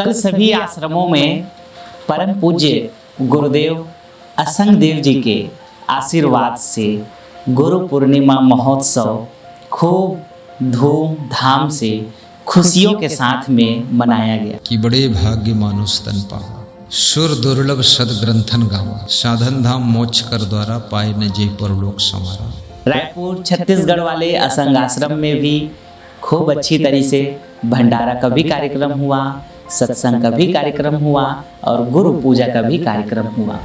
कल सभी आश्रमों में परम पूज्य गुरुदेव असंग देव जी के आशीर्वाद से गुरु पूर्णिमा महोत्सव खूब धूमधाम से खुशियों के साथ में मनाया गया। कि बड़े भाग्य मानुष तन पावा, सुर दुर्लभ सद ग्रंथन गावा, साधन धाम मोक्ष कर द्वारा पाए न जे परलोक समारा। रायपुर छत्तीसगढ़ वाले असंग आश्रम में भी खूब अच्छी तरह से भंडारा का भी कार्यक्रम हुआ, सत्संग का भी कार्यक्रम हुआ और गुरु पूजा का भी कार्यक्रम हुआ।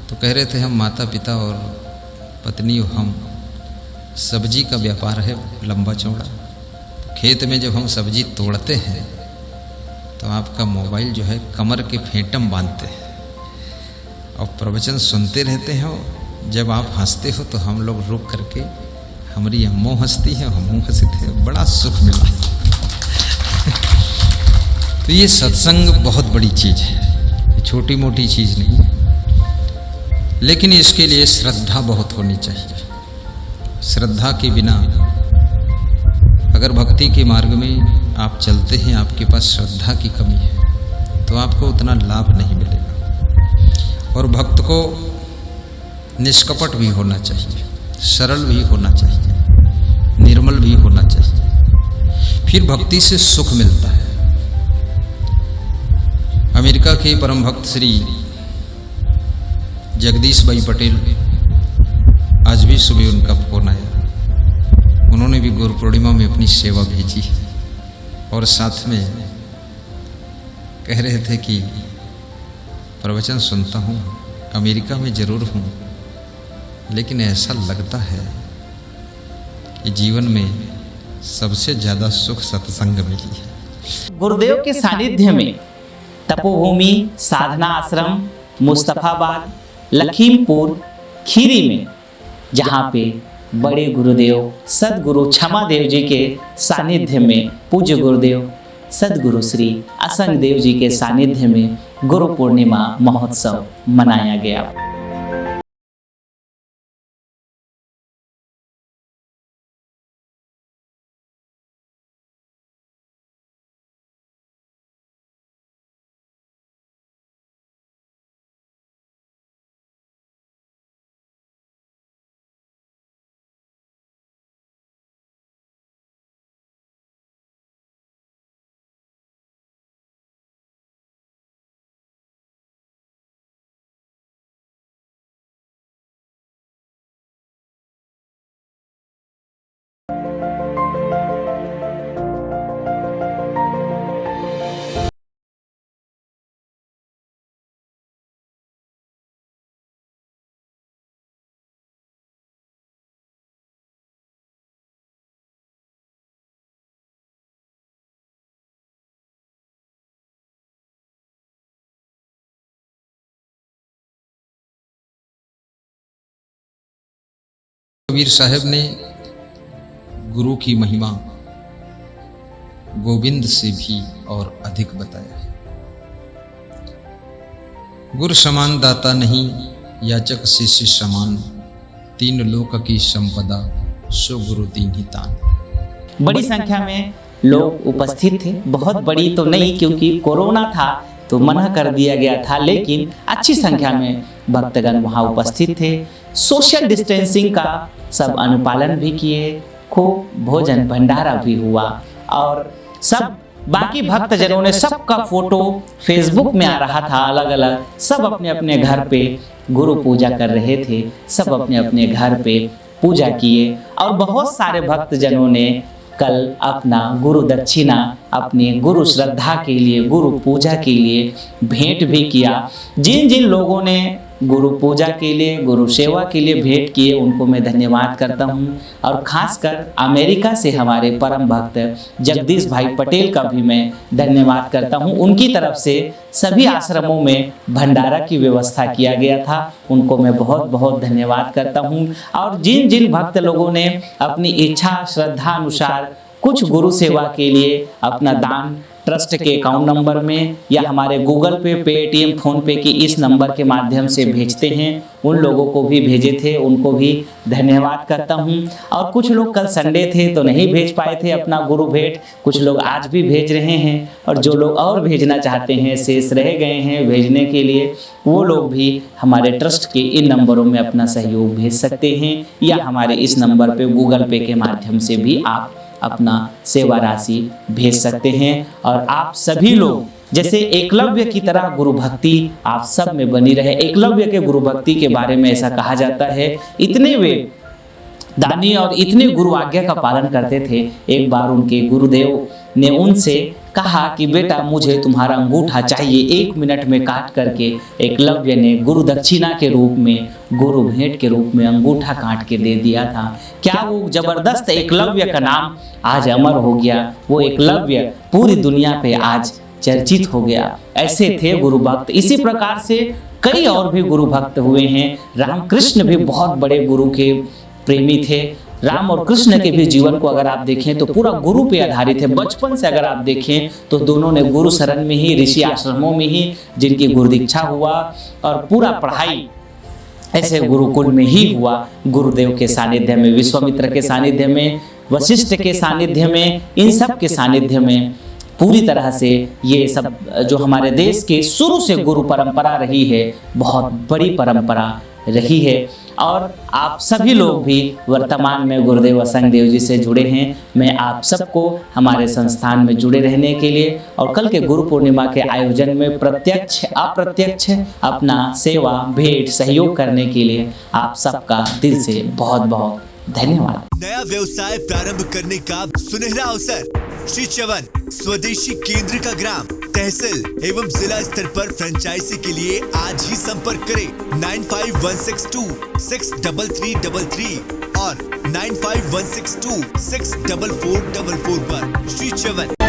तो कह रहे थे हम माता पिता और पत्नी और हम, सब्जी का व्यापार है लंबा चौड़ा। खेत में जब हम सब्जी तोड़ते हैं तो आपका मोबाइल जो है कमर के फेंटम बांधते हैं और प्रवचन सुनते रहते हैं। जब आप हंसते हो तो हम लोग रुक करके, हमारी अम्मो हंसती है, हम हंसते हैं, बड़ा सुख मिला। तो ये सत्संग बहुत बड़ी चीज़ है, छोटी मोटी चीज़ नहीं है, लेकिन इसके लिए श्रद्धा बहुत होनी चाहिए। श्रद्धा के बिना अगर भक्ति के मार्ग में आप चलते हैं, आपके पास श्रद्धा की कमी है तो आपको उतना लाभ नहीं मिलेगा। और भक्त को निष्कपट भी होना चाहिए, सरल भी होना चाहिए, निर्मल भी होना चाहिए, फिर भक्ति से सुख मिलता है। अमेरिका के परम भक्त श्री जगदीश भाई पटेल, आज भी सुबह उनका फोन आया। उन्होंने भी गुरु पूर्णिमा में अपनी सेवा भेजी और साथ में कह रहे थे कि प्रवचन सुनता हूँ, अमेरिका में ज़रूर हूँ, लेकिन ऐसा लगता है कि जीवन में सबसे ज़्यादा सुख सत्संग में ही है। गुरुदेव के सानिध्य में तपोभूमि साधना आश्रम मुस्तफाबाद लखीमपुर खीरी में, जहाँ पे बड़े गुरुदेव सदगुरु क्षमा देव जी के सानिध्य में, पूज्य गुरुदेव सदगुरु श्री असंग देव जी के सानिध्य में गुरु पूर्णिमा महोत्सव मनाया गया। कबीर साहब ने गुरु की महिमा गोविंद से भी और अधिक बताया। गुरु समान दाता नहीं, याचक शिष्य समान, तीन लोक की संपदा सो गुरु दीन ही तान। बड़ी संख्या में लोग उपस्थित थे, बहुत बड़ी तो नहीं क्योंकि कोरोना था तो मना कर दिया गया था, लेकिन अच्छी संख्या में भक्तगण वहाँ उपस्थित थे। सोशल डिस्टेंसिंग का सब अनुपालन भी किए, खूब भोजन भंडारा भी हुआ और सब बाकी भक्तजनों ने सबका फोटो फेसबुक में आ रहा था अलग अलग, सब अपने अपने घर पे गुरु पूजा कर रहे थे, सब अपने अपने घर पे पूजा किए और बहुत सारे भक्तजनों ने कल अपना गुरु दक्षिणा अपनी गुरु श्रद्धा के लिए, गुरु पूजा के लिए भेंट भी किया। जिन जिन लोगों ने गुरु पूजा के लिए, गुरु सेवा के लिए भेंट किए उनको मैं धन्यवाद करता हूं और खासकर अमेरिका से हमारे परम भक्त जगदीश भाई पटेल का भी मैं धन्यवाद करता हूं। उनकी तरफ से सभी आश्रमों में भंडारा की व्यवस्था किया गया था, उनको मैं बहुत बहुत धन्यवाद करता हूं। और जिन जिन भक्त लोगों ने अपनी इच्छा श्रद्धा अनुसार कुछ गुरु सेवा के लिए अपना दान ट्रस्ट के अकाउंट नंबर में या हमारे गूगल पे, पेटीएम, फोन पे की इस नंबर के माध्यम से भेजते हैं, उन लोगों को भी भेजे थे, उनको भी धन्यवाद करता हूं। और कुछ लोग कल संडे थे तो नहीं भेज पाए थे अपना गुरु भेंट, कुछ लोग आज भी भेज रहे हैं और जो लोग और भेजना चाहते हैं, शेष रह गए हैं भेजने के लिए, वो लोग भी हमारे ट्रस्ट के इन नंबरों में अपना सहयोग भेज सकते हैं या हमारे इस नंबर पे गूगल पे के माध्यम से भी आप अपना सेवा राशि भेज सकते हैं। और आप सभी लोग जैसे एकलव्य की तरह गुरु भक्ति आप सब में बनी रहे। एकलव्य के गुरु भक्ति के बारे में ऐसा कहा जाता है, इतने वे दानी और इतने गुरु आज्ञा का पालन करते थे। एक बार उनके गुरुदेव ने उनसे कहा कि बेटा मुझे तुम्हारा अंगूठा चाहिए, 1 मिनट में काट करके एकलव्य ने गुरु दक्षिणा के रूप में, गुरु भेंट के रूप में अंगूठा काट के दे दिया था। क्या वो जबरदस्त एकलव्य का नाम आज अमर हो गया, वो एकलव्य पूरी दुनिया पे आज चर्चित हो गया। ऐसे थे गुरु भक्त। इसी प्रकार से कई और भी गुरु भक्त हुए हैं। रामकृष्ण भी बहुत बड़े गुरु के प्रेमी थे। राम और कृष्ण के भी जीवन को अगर आप देखें तो पूरा गुरु पे आधारित है। बचपन से अगर आप देखें तो दोनों ने गुरु शरण में ही, ऋषि आश्रमों में ही जिनकी गुरु दीक्षा हुआ और पूरा पढ़ाई ऐसे गुरुकुल में ही हुआ। गुरुदेव के सानिध्य में, विश्वामित्र के सानिध्य में, वशिष्ठ के सानिध्य में, इन सब के सानिध्य में पूरी तरह से ये सब जो हमारे देश के शुरू से गुरु परंपरा रही है, बहुत बड़ी परंपरा रही है। और आप सभी लोग भी वर्तमान में गुरुदेव असंग देव जी से जुड़े हैं। मैं आप सबको हमारे संस्थान में जुड़े रहने के लिए और कल के गुरु पूर्णिमा के आयोजन में प्रत्यक्ष अप्रत्यक्ष अपना सेवा भेंट सहयोग करने के लिए आप सबका दिल से बहुत बहुत धन्यवाद। नया व्यवसाय प्रारंभ करने का सुनहरा अवसर। श्री चवन स्वदेशी केंद्र का ग्राम, तहसील एवं जिला स्तर पर फ्रेंचाइजी के लिए आज ही संपर्क करें 9516263333 और 9516264444 पर। श्री चवन।